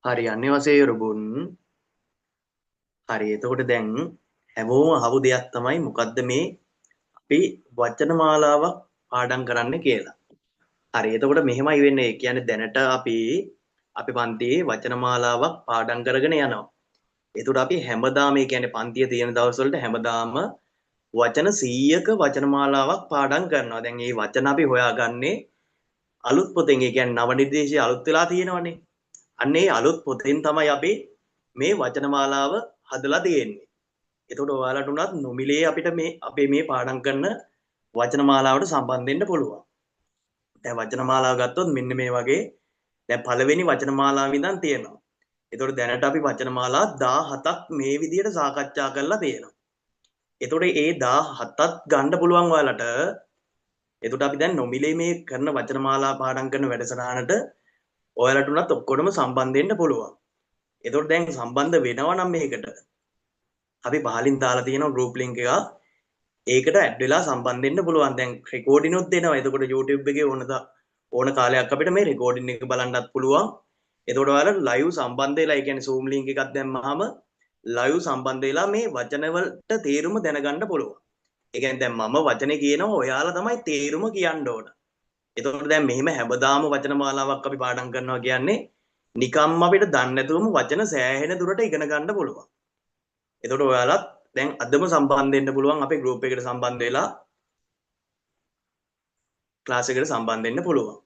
හරි අනිවාර්යයෙන් රුබුන්. හරි එතකොට දැන් හැමෝම අහපු දෙයක් තමයි මොකද්ද මේ අපි වචන මාලාවක් පාඩම් කරන්න කියලා. හරි එතකොට මෙහෙමයි වෙන්නේ. ඒ කියන්නේ දැනට අපි පන්තියේ වචන මාලාවක් පාඩම් කරගෙන යනවා. එතකොට අපි හැමදාම ඒ කියන්නේ පන්තියේ තියෙන දවස් වලට හැමදාම වචන 100ක වචන මාලාවක් පාඩම් කරනවා. දැන් මේ වචන අපි හොයාගන්නේ අලුත් පොතෙන්. ඒ කියන්නේ නව නිර්දේශය අලුත් වෙලා තියෙනවනේ. අන්න ඒ අලුත් පොතෙන් තමයි අපි මේ වචන මාලාව හදලා තියෙන්නේ. එතකොට ඔයාලට උනත් නොමිලේ අපිට මේ අපේ මේ පාඩම් කරන වචන මාලාවට සම්බන්ධ වෙන්න පුළුවන්. දැන් වචන මාලාව ගත්තොත් මෙන්න මේ වගේ දැන් පළවෙනි වචන මාලාව ඉඳන් තියෙනවා. එතකොට දැනට අපි වචන මාලා 17ක් මේ විදිහට සාකච්ඡා කරලා තියෙනවා. එතකොට ඒ 17ත් ගන්න පුළුවන් ඔයාලට. එතකොට අපි දැන් නොමිලේ මේ කරන වචන මාලා පාඩම් කරන වැඩසටහනට ඔයාලට උනත් ඔක්කොටම සම්බන්ධ වෙන්න පුළුවන්. එතකොට දැන් සම්බන්ධ වෙනවා නම් මේකට අපි පහලින් දාලා තියෙනවා group link එකක්. ඒකට ඇඩ් වෙලා සම්බන්ධ වෙන්න පුළුවන්. දැන් රෙකෝඩින් උත් දෙනවා. එතකොට YouTube එකේ ඕන කාලයක් අපිට මේ රෙකෝඩින් එක බලන්නත් පුළුවන්. එතකොට ඔයාලා live සම්බන්ධ වෙලා, ඒ කියන්නේ Zoom link එකක් දැම්මහම live සම්බන්ධ වෙලා මේ වචන වලට තේරුම දැනගන්න පුළුවන්. ඒ කියන්නේ දැන් මම වචනේ කියනවා, ඔයාලා තමයි තේරුම කියන්න ඕන. එතකොට දැන් මෙහෙම හැමදාම වචන මාලාවක් අපි පාඩම් කරනවා කියන්නේ නිකම්ම අපිට දන්නේ නැතුවම වචන සෑහෙන දුරට ඉගෙන ගන්න පුළුවන්. එතකොට ඔයාලත් දැන් අදම සම්බන්ධ වෙන්න පුළුවන්. අපේ group එකට සම්බන්ධ වෙලා ක්ලාස් එකට සම්බන්ධ වෙන්න පුළුවන්.